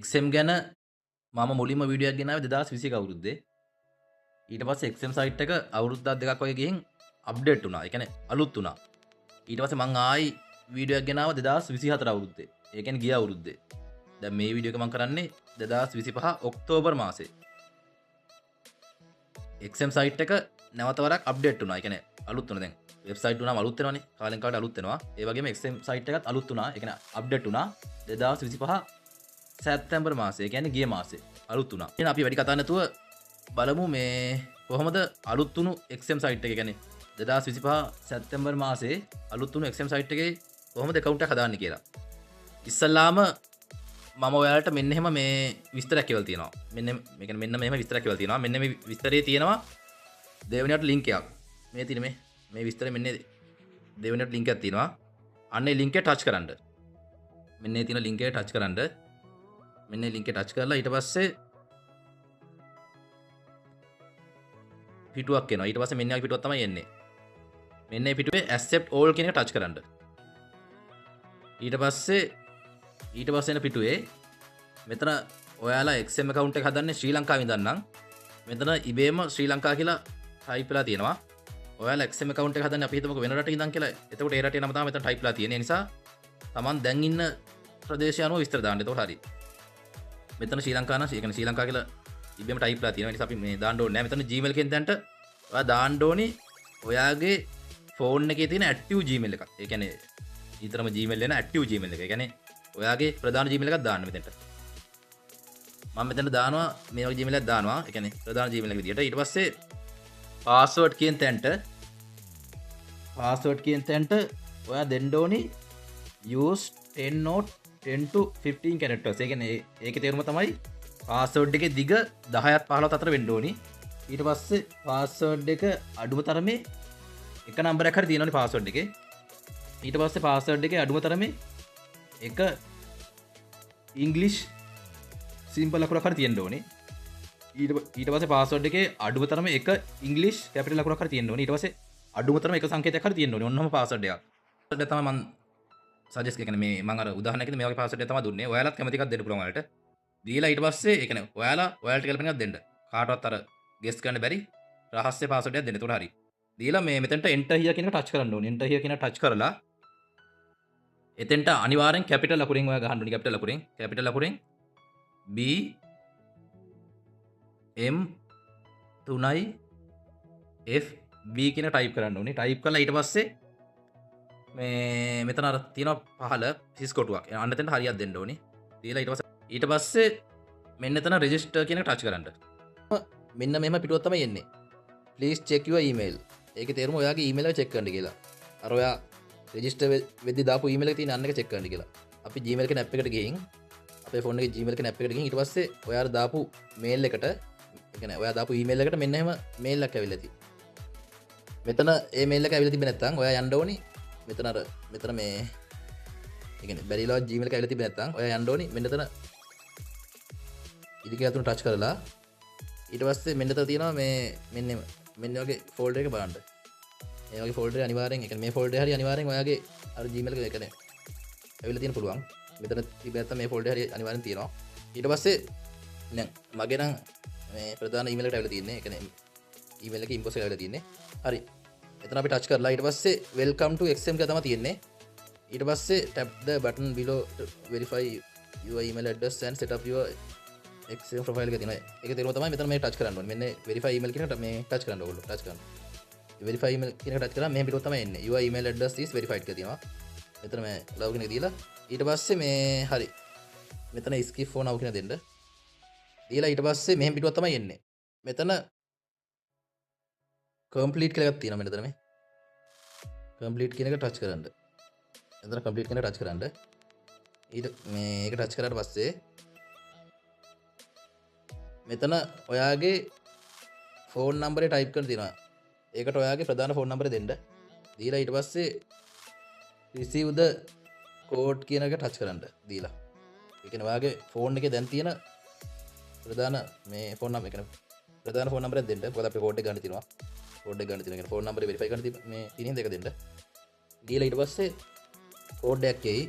XM ගැන මම මුලින්ම වීඩියෝ එකක් ගෙනාවේ 2021 අවුරුද්දේ. ඊට පස්සේ XM සයිට් එක අවුරුද්දක් දෙකක් වගේ ගිහින් අප්ඩේට් වුණා. ඒ කියන්නේ අලුත් වුණා. ඊට පස්සේ මං ආයි වීඩියෝ එකක් ගෙනාවා 2024 අවුරුද්දේ. ඒ කියන්නේ ගිය අවුරුද්දේ. දැන් මේ වීඩියෝ එක මං කරන්නේ 2025 ඔක්තෝබර් මාසේ. XM සයිට් එක නැවත වරක් අප්ඩේට් වුණා. ඒ කියන්නේ අලුත් වුණා. දැන් වෙබ්සයිට් වුණාම අලුත් වෙනවනේ. කාලෙන් කාලට අලුත් වෙනවා. ඒ වගේම XM සයිට් එකත් අලුත් වුණා. ඒ කියන්නේ අප්ඩේට් වුණා 2025 සැප්තැම්බර් මාසේ. ඒ කියන්නේ ගිය මාසේ අලුත් වුණා. එහෙනම් අපි වැඩි කතා නැතුව බලමු මේ කොහොමද අලුත් වුණු XM සයිට් එක. ඒ කියන්නේ 2025 සැප්තැම්බර් මාසේ අලුත් වුණු XM සයිට් එකේ කොහොමද account එක හදාන්නේ කියලා. ඉස්සල්ලාම මම ඔයාලට මෙන්න එහෙම මේ විස්තරයක් කියලා තියෙනවා. මෙන්න මේ කියන්නේ මෙන්න මෙහෙම විස්තරයක් කියලා තියෙනවා. මෙන්න මේ විස්තරේ තියෙනවා දෙවෙනියට link එකක්. මේ තියෙන මේ විස්තරේ මෙන්න දෙවෙනියට link එකක් තියෙනවා. අන්න ඒ link එක touch කරන්න. මෙන්න මේ තියෙන link එක touch කරන්න. මෙන්න link එක touch කරලා ඊට පස්සේ පිටුවක් එනවා. ඊට පස්සේ මෙන්න වගේ පිටුවක් තමයි එන්නේ. මෙන්න මේ පිටුවේ accept all කියන එක touch කරන්න. ඊට පස්සේ එන පිටුවේ මෙතන ඔයාලා XM account එක හදන්නේ ශ්‍රී ලංකාවේ ඉඳන් නම් මෙතන ඉබේම ශ්‍රී ලංකා කියලා type වෙලා තියෙනවා. ඔයාලා XM account එක හදන්නේ අපි හිතමුකෝ වෙන රටක ඉඳන් කියලා. එතකොට ඒ රටේ නම තමයි මෙතන type වෙලා තියෙන්නේ. ඒ නිසා Taman දැන් ඉන්න ප්‍රදේශය අනුව විස්තර දාන්න. එතකොට හරි. මෙතන ශ්‍රී ලංකා නම් ඒ කියන්නේ ශ්‍රී ලංකා කියලා ඉබේම type වෙලා තියෙනවා. ඒ නිසා අපි මේ දාන්න ඕනේ නැහැ. මෙතන Gmail එකෙන් දැන්ට ඔයා දාන්න ඕනේ ඔයාගේ ෆෝන් එකේ තියෙන active Gmail එකක්. ඒ කියන්නේ ඊතරම Gmail එන active Gmail එක. ඒ කියන්නේ ඔයාගේ ප්‍රධාන Gmail එකක් දාන්න මෙතනට. මම මෙතන දානවා මේ වගේ Gmail එකක් දානවා. ඒ කියන්නේ ප්‍රධාන Gmail එක විදියට. ඊට පස්සේ password කියන තැනට ඔයා දෙන්න ඕනේ use 10 note 10 to 15 characters. ඒ කියන්නේ ඒකේ තේරුම තමයි password එකේ දිග 10ත් 15ත් අතර වෙන්න ඕනේ. ඊට පස්සේ password එක අඩුම තරමේ එක නම්බරයක් හරි තියෙනවනේ password එකේ. ඊට පස්සේ password එකේ අඩුම තරමේ එක ඉංග්ලිෂ් සිම්පල් ලකුණක් හරි තියෙන්න ඕනේ. ඊට පස්සේ password එකේ අඩුම තරමේ එක ඉංග්ලිෂ් කැපිටල් ලකුණක් හරි තියෙන්න ඕනේ. ඊට පස්සේ අඩුම තරමේ එක සංකේතයක් හරි තියෙන්න ඕනේ. ඔන්නම password එකක්. password එක තමයි මම සජෙස්ට් කියන්නේ මේ මම අර උදාහරණයකට මේ වගේ password එකක් තමයි දුන්නේ. ඔයාලත් කැමති එකක් දෙන්න පුළුවන් ඔයාලට. දීලා ඊට පස්සේ ඒ කියන්නේ ඔයාලට ගැලපෙන එකක් දෙන්න. කාටවත් අර ගෙස් කරන්න බැරි රහස්‍ය password එකක් දෙන්න. ඒතකොට හරි. දීලා මේ මෙතනට enter here කියන එක touch කරන්න ඕනේ. enter here කියන එක touch කරලා එතෙන්ට අනිවාර්යෙන් කැපිටල් ලකුණෙන් ඔයා ගහන්න ඕනේ. කැපිටල් ලකුණෙන් B M 3යි F B කියන ටයිප් කරන්න ඕනේ. ටයිප් කරලා ඊට පස්සේ මේ මෙතන අර තියෙනවා පහළ හිස් කොටුවක්. අන්න එතනට හරියක් දෙන්න ඕනේ. දීලා ඊට පස්සේ මෙන්න එතන register කියන එක touch කරන්න. මෙන්න මෙහෙම පිටුවක් තමයි එන්නේ. please check your email. ඒකේ තේරුම ඔයාගේ email එක check කරන්න කියලා. අර ඔයා register වෙද්දි දාපු email එක තියෙන අන්න එක check කරන්න කියලා. අපි Gmail එකේ app එකට ගිහින් අපේ ෆෝන් එකේ Gmail එකේ app එකට ගිහින් ඊට පස්සේ ඔයාලා දාපු mail එකට ඒ කියන්නේ ඔයා දාපු email එකට මෙන්න එහෙම mail එකක් ඇවිල්ලා තියෙනවා. මෙතන ඒ mail එක ඇවිල්ලා තිබ්බේ නැත්නම් ඔයා යන්න ඕනි මෙතන මේ ඒ කියන්නේ බැරිලා Gmail එක ඇවිල්ලා තිබ්බේ නැත්නම් ඔයා යන්න ඕනි මෙන්න එතන ඉදිරියට තුන touch කරලා ඊට පස්සේ මෙන්න එතන තියෙනවා මේ මෙන්න වගේ ෆෝල්ඩර් එක බලන්න. මේ වගේ ෆෝල්ඩර් එක අනිවාර්යෙන් ඒ කියන්නේ මේ ෆෝල්ඩර් එක හරි අනිවාර්යෙන් ඔයාගේ අර Gmail එක කියන්නේ ඇවිල්ලා තියෙන පුළුවන්. මෙතන තිබෙ නැත්නම් මේ ෆෝල්ඩර් හරිය අනිවාර්යෙන් තියෙනවා. ඊට පස්සේ දැන් මගේ නම් මේ ප්‍රධාන ඊමේල් එකට ඇවිල්ලා තියෙන්නේ. ඒ කියන්නේ ඊමේල් එකේ ඉන්බොක්ස් එකට ඇවිල්ලා තියෙන්නේ. හරි. එතන අපි ටච් කරලා ඊට පස්සේ welcome to XM කියලා තමයි තියෙන්නේ. ඊට පස්සේ tap the button below to verify your email address and set up your XM profile එක තියෙනවා. ඒක තේරුම තමයි මෙතන මේ ටච් කරන්න ඕනේ. මෙන්න verify email කියන එකට මේ ටච් කරන්න ඕගොල්ලෝ. ටච් කරන්න. verify email කියන එක ටච් කරා මෙහෙම පිටුවක් තමයි එන්නේ. your email address is verified කියලා තියෙනවා. මෙතන මේ login එක දීලා ඊට පස්සේ මේ හරි මෙතන skip for now කියන දෙන්න දීලා ඊට පස්සේ මෙහෙම පිටුවක් තමයි එන්නේ. මෙතන complete කියලා එකක් තියෙනවා. මෙතන මේ complete කියන එක touch කරන්න. එතන complete කියන එක touch කරන්න. ඊට මේක touch කරාට පස්සේ මෙතන ඔයාගේ phone number එක type කරලා තියෙනවා. ඒකට ඔයාගේ ප්‍රධාන phone number එක දෙන්න. දීලා ඊට පස්සේ receive the කෝඩ් කියන එක ටච් කරන්න දීලා. ඒ කියන්නේ ඔයාගේ ෆෝන් එකේ දැන් තියෙන ප්‍රධාන මේ ෆෝන් නම්බර් ඒ කියන්නේ ප්‍රධාන ෆෝන් නම්බරයක් දෙන්න. මොකද අපි කෝඩ් එක ගන්න තියෙනවා. කෝඩ් එක ගන්න තියෙනවා. කියන්නේ ෆෝන් නම්බරේ වෙරිෆයි කරන්න මේ තියෙන දෙක දෙන්න. දීලා ඊට පස්සේ කෝඩ් එකක් එයි.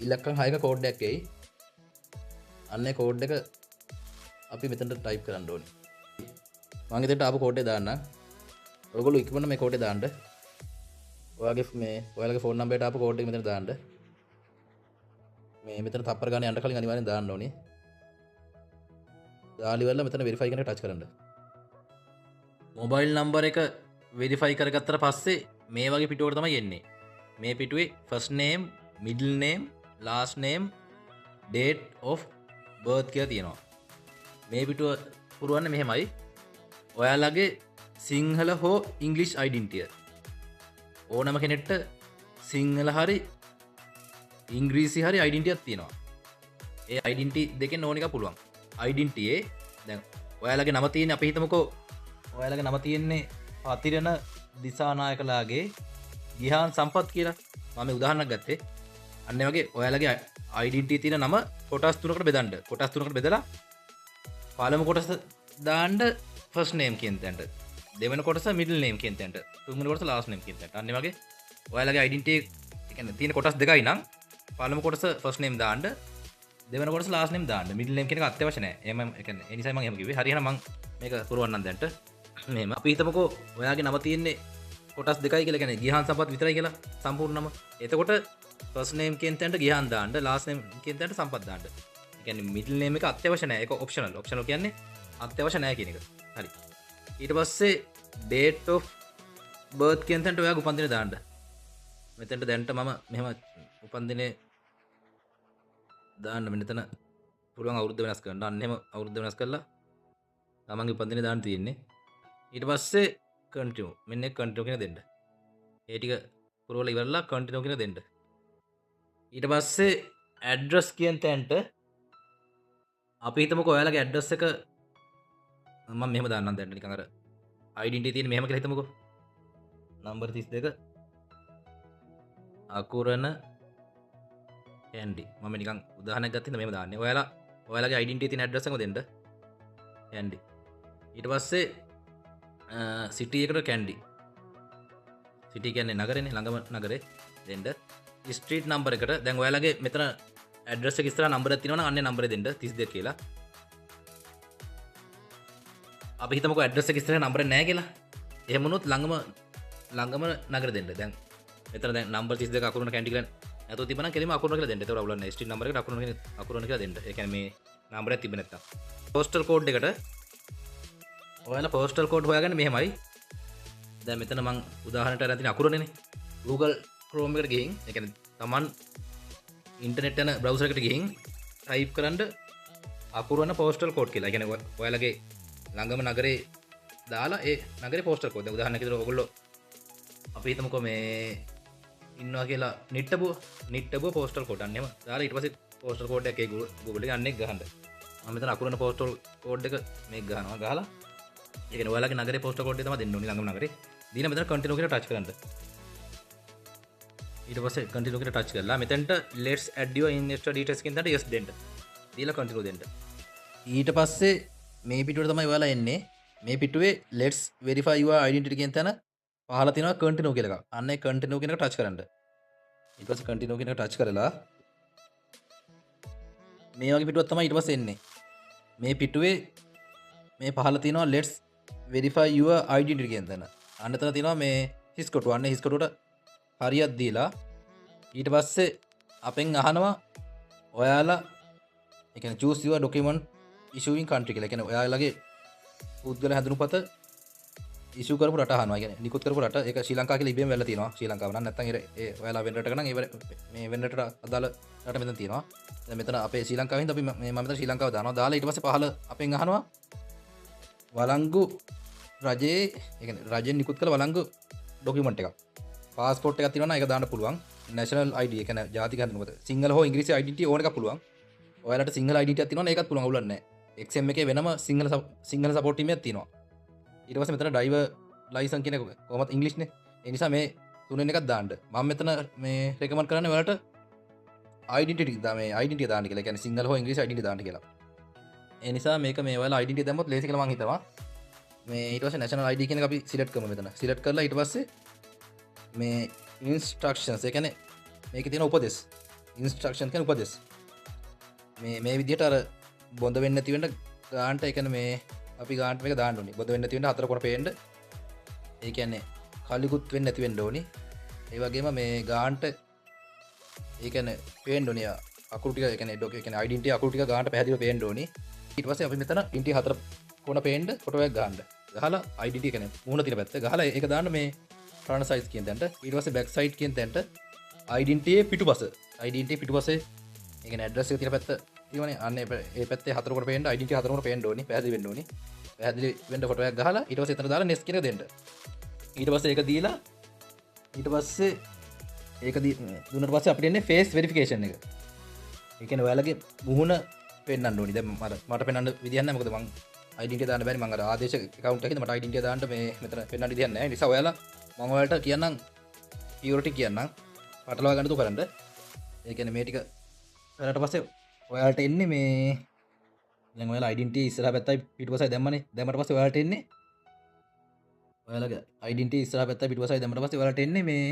ඉලක්කම් 6ක කෝඩ් එකක් එයි. අන්න කෝඩ් එක අපි මෙතනට ටයිප් කරන්න ඕනේ. මම එතනට ආපු කෝඩ් එක දාන්න. ඔයගොල්ලෝ ඉක්මනට මේ කෝඩ් එක දාන්න. ඔයාලගේ ෆෝන් නම්බරයට ආපු කෝඩ් එක මෙතන දාන්න. මේ මෙතන තප්පර ගානේ යන්න කලින් අනිවාර්යෙන් දාන්න ඕනේ. දාලා ඉවරලා මෙතන වෙරිෆයි කියන එක ටච් කරන්න. මොබයිල් නම්බර එක වෙරිෆයි කරගත්තට පස්සේ මේ වගේ පිටුවකට තමයි එන්නේ. මේ පිටුවේ first name, middle name, last name, date of birth කියලා තියෙනවා. මේ පිටුව පුරවන්න මෙහෙමයි. ඔයාලගේ සිංහල හෝ ඉංග්ලිෂ් identity ඕනම කෙනෙක්ට සිංහල හරි ඉංග්‍රීසි හරි identity එකක් තියෙනවා. ඒ identity දෙකෙන් ඕන එක පුළුවන්. identity දැන් ඔයාලගේ නම තියෙන්නේ අපි හිතමුකෝ ඔයාලගේ නම තියෙන්නේ පතිරණ දිසානායකලාගේ ගිහාන් සම්පත් කියලා. මම උදාහරණයක් ගත්තේ. අන්න ඒ වගේ ඔයාලගේ identity තියෙන නම කොටස් තුනකට බෙදන්න. කොටස් තුනකට බෙදලා පළමු කොටස දාන්න ෆස්ට් නේම් කියන තැනට. දෙවෙනි කොටස මිඩල් නේම් කියන තැනට. තුන්වෙනි කොටස ලාස්ට් නේම් කියන තැනට. අන්න ඒ වගේ ඔයාලගේ identity කියන්නේ තියෙන කොටස් දෙකයි නම් පළමු කොටස ෆස්ට් නේම් දාන්න. දෙවෙනි කොටස ලාස්ට් නේම් දාන්න. මිඩල් නේම් කියන එක අත්‍යවශ්‍ය නැහැ. එහෙම ඒ කියන්නේ ඒ නිසායි මම එහෙම කිව්වේ. හරි එහෙනම් මම මේක පුරවන්නම් දැන්ට. මෙහෙම අපි හිතමුකෝ ඔයාගේ නම තියෙන්නේ කොටස් දෙකයි කියලා කියන්නේ ගිහාන් සම්පත් විතරයි කියලා සම්පූර්ණ නම. එතකොට ෆස්ට් නේම් කියන තැනට ගිහාන් දාන්න, ලාස්ට් නේම් කියන තැනට සම්පත් දාන්න. ඒ කියන්නේ මිඩල් නේම් එක අත්‍යවශ්‍ය නැහැ. ඒක ඔප්ෂනල්. ඔප්ෂනල් කියන්නේ අත්‍යවශ්‍ය නැහැ කියන එක. හරි. ඊට පස්සේ date of birth කියන තැනට ඔයාගේ උපන්දින දාන්න. මෙතනට දැන්ට මම මෙහෙම උපන්දිනේ දාන්න මෙතන පුළුවන් අවුරුද්ද වෙනස් කරන්න. අන්න එහෙම අවුරුද්ද වෙනස් කරලා තමන්ගේ උපන්දිනේ දාන්න තියෙන්නේ. ඊට පස්සේ continue. මෙන්න continue කියන දෙන්න. ඒ ටික පුරවලා ඉවරලා continue කියන දෙන්න. ඊට පස්සේ address කියන තැනට අපි හිතමුකෝ ඔයාලගේ address එක මම මෙහෙම දාන්නම් දැන් නිකන් අර identity තියෙන මෙහෙම කියලා හිතමුකෝ. නම්බර් 32 අකුරණ කැන්ඩි. මම නිකන් උදාහරණයක් ගත්තා මෙහෙම දාන්නේ. ඔයාලගේ identity තියෙන address එකම දෙන්න. කැන්ඩි. ඊට පස්සේ සිටි එකට කැන්ඩි. සිටි කියන්නේ නගරනේ, ළඟම නගරේ දෙන්න. ස්ට්‍රීට් නම්බර එකට දැන් ඔයාලගේ මෙතන ඇඩ්‍රස් එක ඉස්සරහා නම්බරයක් තියෙනවා නම් අන්නේ නම්බරේ දෙන්න 32 කියලා. අපි හිතමුකෝ ඇඩ්‍රස් එක ඉස්සරහා නම්බරේ නැහැ කියලා. එහෙම වුණොත් ළඟම නගර දෙන්න. දැන් මෙතන දැන් නම්බර් 32 අකුරණ කැන්ඩි කියලා නැතෝ තිබුණා කෙලිම අකුරණ කියලා දෙන්න. ඒතකොට අවුලක් නැහැ. ස්ට්‍රීට් නම්බර එකට අකුරණ කියලා දෙන්න. ඒ කියන්නේ මේ නම්බරයක් තිබෙන්නේ නැත්තම්. පෝස්ටල් කෝඩ් එකට ඔයාලා පෝස්ටල් කෝඩ් හොයාගන්න මෙහෙමයි. දැන් මෙතන මම උදාහරණයට අරන් තියෙන අකුරණනේ. Google Chrome එකට ගිහින් ඒ කියන්නේ Taman ඉන්ටර්නෙට් යන බ්‍රවුසර් එකට ගිහින් ටයිප් කරන්න අකුරණ පෝස්ටල් කෝඩ් කියලා. ඒ කියන්නේ ඔයාලගේ ළඟම නගරේ දාලා ඒ නගරේ පෝස්ටල් කෝඩ්. දැන් උදාහරණයක් විදිහට ඔයගොල්ලෝ අපි හිතමුකෝ මේ ඉන්නවා කියලා නිට්ටබුව පෝස්ටල් කෝඩ් අන්න එහෙම දාලා ඊට පස්සේ පෝස්ටල් කෝඩ් එකේ Google එකේ අන්න එක ගහන්න. මම මෙතන අකුරණ පෝස්ටල් කෝඩ් එක මේක ගහනවා. ගහලා ඒ කියන්නේ ඔයාලගේ නගරේ පෝස්ටල් කෝඩ් එක තමයි දෙන්න ඕනේ ළඟම නගරේ. දීලා මෙතන කන්ටිනියු කියලා ටච් කරන්න. ඊට පස්සේ කන්ටිනියු කියලා ටච් කරලා මෙතනට let's add your investor details කියන තැනට yes දෙන්න. දීලා කන්ටිනියු දෙන්න. ඊට පස්සේ මේ පිටුවට තමයි ඔයාලා එන්නේ. මේ පිටුවේ let's verify your identity කියන තැන පහල තියෙනවා කන්ටිනියු කියලා එකක්. අන්න ඒ කන්ටිනියු කියන එක ටච් කරන්න. ඊට පස්සේ කන්ටිනියු කියන එක ටච් කරලා මේ වගේ පිටුවක් තමයි ඊට පස්සේ එන්නේ. මේ පිටුවේ මේ පහල තියෙනවා let's verify your identity කියන තැන. අන්න එතන තියෙනවා මේ හිස් කොටුව. අන්න හිස් කොටුවට හරියක් දීලා ඊට පස්සේ අපෙන් අහනවා ඔයාලා ඒ කියන්නේ choose your document issuing country කියලා. ඒ කියන්නේ ඔයාලගේ පුද්ගල හැඳුනුපත ඉෂු කරපු රට අහනවා. කියන්නේ නිකුත් කරපු රට. ඒක ශ්‍රී ලංකාව කියලා ඉබේම වෙලා තියෙනවා. ශ්‍රී ලංකාව නම් නැත්නම් ඒ ඔයාලා වෙන රටක නම් මේ වෙන රටට අදාළ රට මෙතන තියෙනවා. දැන් මෙතන අපේ ශ්‍රී ලංකාවෙන් හින්දා අපි මම මෙතන ශ්‍රී ලංකාව දානවා. දාලා ඊට පස්සේ පහල අපෙන් අහනවා වලංගු රජයේ ඒ කියන්නේ රජයෙන් නිකුත් කළ වලංගු ඩොකියුමන්ට් එකක්. පාස්පෝර්ට් එකක් තියෙනවා නම් ඒක දාන්න පුළුවන්. නැෂනල් ID ඒ කියන්නේ ජාතික හැඳුනුපත. සිංහල හෝ ඉංග්‍රීසි identity ඕන එකක් පුළුවන්. ඔයාලට සිංහල identity එකක් තියෙනවා නම් ඒකත් පුළුවන්. අවුලක් නැහැ. XM එකේ වෙනම සිංහල සපෝට් ටීම් එකක් තියෙනවා. ඊට පස්සේ මෙතන ඩ්‍රයිවර් ලයිසන් කියන එක කොහොමද ඉංග්‍රීසිනේ. ඒ නිසා මේ තුනෙන් එකක් දාන්න. මම මෙතන මේ රෙකමන්ඩ් කරන්නේ ඔයාලට identity මේ identity දාන්න කියලා. ඒ කියන්නේ සිංහල හෝ ඉංග්‍රීසි identity දාන්න කියලා. ඒ නිසා මේක මේ ඔයාලා identity දැම්මොත් ලේසි කියලා මම හිතනවා. මේ ඊට පස්සේ national ID කියන එක අපි select කරමු මෙතන. select කරලා ඊට පස්සේ මේ instructions ඒ කියන්නේ මේකේ තියෙන උපදෙස් instruction කියන උපදෙස් මේ විදිහට අර බොඳ වෙන්න නැති වෙන්න ගාන්ට එකන මේ අපි ගාන්ට එක දාන්න ඕනේ බොඳ වෙන්න නැති වෙන්න 4 කොට පේන්න ඒ කියන්නේ කලිකුත් වෙන්න නැති වෙන්න ඕනේ ඒ වගේම මේ ගාන්ට ඒ කියන්නේ පේන්න ඕනේ අකුරු ටික ඒ කියන්නේ ඩොක් ඒ කියන්නේ ඩෙන්ටිටි අකුරු ටික ගාන්ට පැහැදිලිව පේන්න ඕනේ ඊට පස්සේ අපි මෙතන ඩෙන්ටිටි 4 කොන පේන්න ෆොටෝ එකක් ගන්න ගහලා ඩෙන්ටිටි කියන්නේ මූණ තියෙන පැත්ත ගහලා ඒක දාන්න මේ ෆ්‍රන්ට් සයිඩ් කියන තැනට ඊට පස්සේ බෑක් සයිඩ් කියන තැනට ඩෙන්ටිටි පිටුපස ඩෙන්ටිටි පිටුපසේ ඒ කියන්නේ ඇඩ්‍රස් එක තියෙන පැත්ත තියෙනවනේ අන්න ඒ පැත්තේ 4 කොට පේන්න ඩෙන්ටිටි 4 කොට පේන්න ඕනේ පැහැදිලි වෙන්න ඕනේ පැහැදිලි වෙන්න ෆොටෝ එකක් ගහලා ඊට පස්සේ එතන දාලා නෙක්ස්ට් කියන එක දෙන්න ඊට පස්සේ ඒක දීලා ඊට පස්සේ ඒක දුන්නට පස්සේ අපිට එන්නේ ෆේස් වෙරිෆිකේෂන් එක ඒ කියන්නේ ඔයාලගේ මුහුණ පෙන්වන්න ඕනි දැන් මට පෙන්වන්න විදියක් නැහැ මොකද මං ඩෙන්ටිටි දාන්න බැරි මං අර ආදේශ account එකකින්ද මට ඩෙන්ටිටි දාන්න මේ මෙතන පෙන්වන්න විදියක් නැහැ නිසා ඔයාලා මම ඔයාලට කියන්නම් පියුරිටි කියන්නම් පටලවා ගන්න තු කරන්න ඒ කියන්නේ මේ ටික කරලා පස්සේ ඔයාලට එන්නේ මේ දැන් ඔයාලා ඩෙන්ටිටි ඉස්සරහ පැත්තයි පිටුපසයි දැම්මනේ දැම්මට පස්සේ ඔයාලට එන්නේ ඔයාලගේ ඩෙන්ටිටි ඉස්සරහ පැත්තයි පිටුපසයි දැම්මට පස්සේ ඔයාලට එන්නේ මේ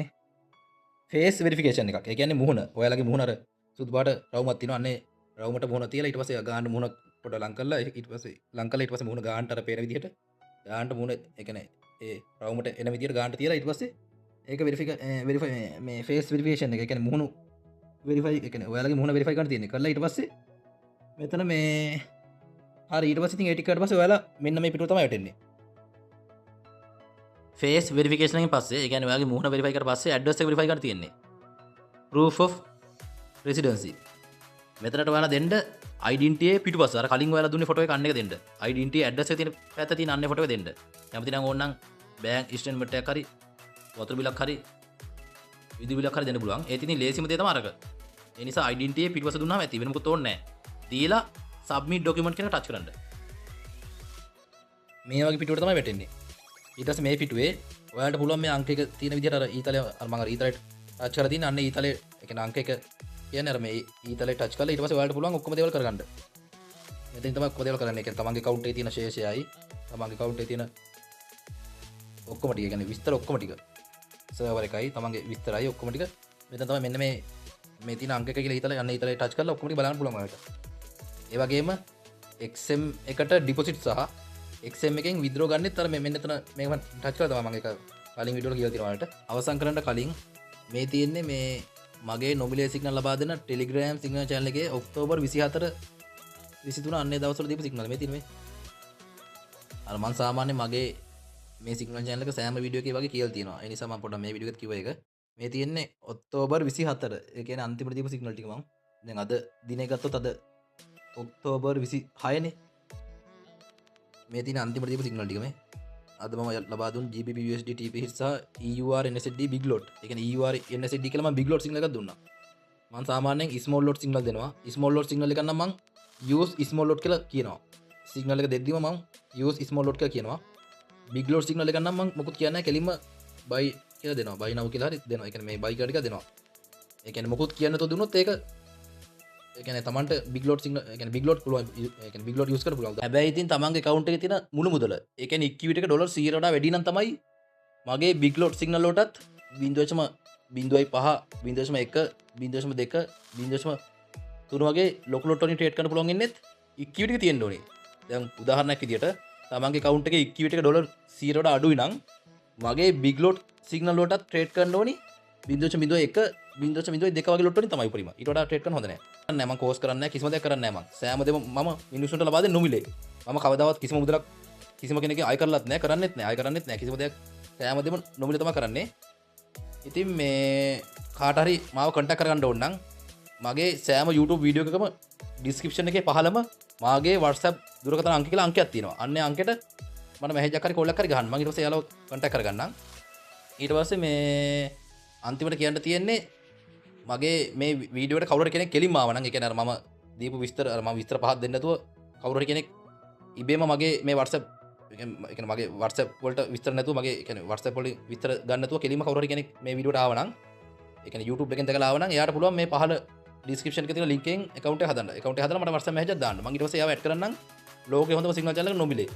ෆේස් වෙරිෆිකේෂන් එකක් ඒ කියන්නේ මුහුණ ඔයාලගේ මුහුණ අර සුදු පාට රවුමක් තියෙනවා අන්නේ රවුමට මුහුණ තියලා ඊට පස්සේ ගාන්න මුහුණ පොඩ ලං කරලා ඊට පස්සේ ලං කරලා ඊට පස්සේ මුහුණ ගාන්නට අර පේන විදිහට ගාන්නට මුහුණ ඒ කියන්නේ ඒ රවුමට එන විදිහට ගාන්නට තියලා ඊට පස්සේ ඒක වෙරිෆයි මේ ෆේස් වෙරිෆිකේෂන් එක ඒ කියන්නේ මුහුණ වෙරිෆයි ඒ කියන්නේ ඔයාලගේ මුහුණ වෙරිෆයි කරන්න තියෙන්නේ කරලා ඊට පස්සේ මෙතන මේ හරි ඊට පස්සේ ඉතින් ඒ ටික කරලා පස්සේ ඔයාලා මෙන්න මේ පිටුව තමයි වැටෙන්නේ ෆේස් වෙරිෆිකේෂන් එකෙන් පස්සේ ඒ කියන්නේ ඔයාගේ මුහුණ වෙරිෆයි කරලා පස්සේ ඇඩ්‍රස් එක වෙරිෆයි කරන්න තියෙන්නේ proof of residency මෙතනට ඔයාලා දෙන්න ඩෙන්ටිටි පිටුපස්ස අර කලින් ඔයාලා දුන්නේ ෆොටෝ එක අන්න එක දෙන්න ඩෙන්ටිටි ඇඩ්‍රස් එක තියෙන පැත්ත තියෙන අන්නේ ෆොටෝ එක දෙන්න කැමති නම් ඕනනම් බෑන්ක් ස්ටේට්මන්ට් එකක් හරි වතුර බිලක් හරි විදුලි බිලක් හරි දෙන්න පුළුවන් ඒ තියෙන ලේසිම දේ තමයි අරක ඒ නිසා ඩෙන්ටිටි පිටුපස්ස දුන්නාම ඇති වෙන මොකුත් ඕනේ නැහැ දීලා සබ්මිට් ඩොකියුමන්ට් කියන ටච් කරන්න මේ වගේ පිටුවට තමයි වැටෙන්නේ ඊට පස්සේ මේ පිටුවේ ඔයාලට පුළුවන් මේ අංක එක තියෙන විදිහට අර ඊතලයේ අර මම අර ඊතලයට ටච් කරලා තියෙන අන්න ඊතලයේ ඒ කියන්නේ අංක එක කියන්නේ අර මේ ඊතලයේ ටච් කරලා ඊට පස්සේ ඔයාලට පුළුවන් ඔක්කොම දේවල් කරගන්න. මෙතෙන් තමයි ඔක්කොම දේවල් කරන්න. ඒ කියන්නේ තමන්ගේ account එකේ තියෙන ශේෂයයි තමන්ගේ account එකේ තියෙන ඔක්කොම ටික කියන්නේ විස්තර ඔක්කොම ටික. සර්වර් එකයි තමන්ගේ විස්තරයි ඔක්කොම ටික මෙතන තමයි මෙන්න මේ තියෙන අංක එක කියලා ඊතලයේ අන්න ඊතලයේ ටච් කරලා ඔක්කොම ටික බලන්න පුළුවන් ඔයාලට. ඒ වගේම XM එකට ඩිපොසිට් සහ XM එකෙන් විද්‍රෝ ගන්නෙත් අර මෙන්න එතන මේක ටච් කරලා තමයි මම ඒක කලින් වීඩියෝ වල කියලා තියෙනවා ඔයාලට. අවසන් කරන්න කලින් මේ තියෙන්නේ මේ මගේ නොමිලේ සිගනල් ලබා දෙන ටෙලිග්‍රෑම් සිගනල් channel එකේ ඔක්තෝබර් 24 23 අන්නේ දවස්වල දීපු සිගනල් මේ තියෙන මේ. අර මම සාමාන්‍යයෙන් මගේ මේ සිගනල් channel එක සෑම වීඩියෝ එකේ වගේ කියලා තියෙනවා. ඒ නිසා මම පොඩ්ඩක් මේ වීඩියෝ එකත් කිව්ව එක. මේ තියෙන්නේ ඔක්තෝබර් 24. ඒ කියන්නේ අන්තිමට දීපු සිගනල් ටික මම. දැන් අද දිනේ ගත්තොත් අද ඔක්තෝබර් 26 නේ. මේ තියෙන අන්තිමට දීපු සිගනල් ටික මේ. අද මම ලබා දුන් GBP USD TP hit සහ EUR NSD big lot. ඒ කියන්නේ EUR NSD කියලා මම big lot signal එකක් දුන්නා. මම සාමාන්‍යයෙන් small lot signal දෙනවා. small lot signal එක නම් මම use small lot කියලා කියනවා. signal එක දෙද්දිම මම use small lot කියලා කියනවා. big lot signal එක නම් මම මොකුත් කියන්නේ නැහැ. කෙලින්ම buy කියලා දෙනවා. buy now කියලා හරි දෙනවා. ඒ කියන්නේ මේ buy කියලා ටික දෙනවා. ඒ කියන්නේ මොකුත් කියන්න තෝ දුන්නොත් ඒක ඒ කියන්නේ තමන්ට big lot signal ඒ කියන්නේ big lot පුළුවන් ඒ කියන්නේ big lot use කරන්න පුළුවන්. හැබැයි ඉතින් තමන්ගේ account එකේ තියෙන මුළු මුදල ඒ කියන්නේ equity එක $100 වඩා වැඩි නම් තමයි මගේ big lot signal වලටත් 0.05 0.1 0.2 0.3 වගේ ලොකු lot වලින් trade කරන්න පුළුවන් ඉන්නෙත් equity එක තියෙන්න ඕනේ. දැන් උදාහරණයක් විදියට තමන්ගේ account එකේ equity එක $100 වඩා අඩුයි නම් මගේ big lot signal වලටත් trade කරන්න ඕනේ 0.01 0.02 වගේ lot වලින් තමයි උපරිම. ඊට වඩා trade කරන්න හොඳ නැහැ. නෑ මම කෝස් කරන්නේ නැහැ කිසිම දෙයක් කරන්නේ නැහැ මම. සෑම දෙම මම මිනිස්සුන්ට ලබා දෙන්නේ නොමිලේ. මම කවදාවත් කිසිම මුදලක් කිසිම කෙනෙක්ගෙන් ආය කරලත් නැහැ කරන්නෙත් නැහැ ආය කරන්නෙත් නැහැ කිසිම දෙයක් සෑම දෙම නොමිලේ තමයි කරන්නේ. ඉතින් මේ කාට හරි මාව contact කරගන්න ඕන නම් මගේ සෑම YouTube වීඩියෝ එකකම description එකේ පහළම මාගේ WhatsApp දුරකථන අංක කියලා අංකයක් තියෙනවා. අන්නේ අංකෙට මට මැසේජ් එකක් හරි කෝල් එකක් හරි ගහන්න. මම ඊට පස්සේ යාළුවෝ contact කරගන්නම්. ඊට පස්සේ මේ අන්තිමට කියන්න තියෙන්නේ මගේ මේ වීඩියෝට කවුරු හරි කෙනෙක් කෙලින්ම ආව නම් ඒ කියන්නේ අර මම දීපු විස්තර අර මම විස්තර පහක් දෙන්න නැතුව කවුරු හරි කෙනෙක් ඉබේම මගේ මේ WhatsApp ඒ කියන්නේ මගේ WhatsApp වලට විස්තර නැතුව මගේ ඒ කියන්නේ WhatsApp වලින් විස්තර ගන්න නැතුව කෙලින්ම කවුරු හරි කෙනෙක් මේ වීඩියෝට ආව නම් ඒ කියන්නේ YouTube එකෙන් දැකලා ආව නම් එයාට පුළුවන් මේ පහළ description එකේ තියෙන link එකෙන් account එක හදන්න. account එක හදලා මට WhatsApp message එකක් දාන්න. මම ඊට පස්සේ එයාව add කරන්නම් ලෝකේ හොඳම signal channel එක නොමිලේ.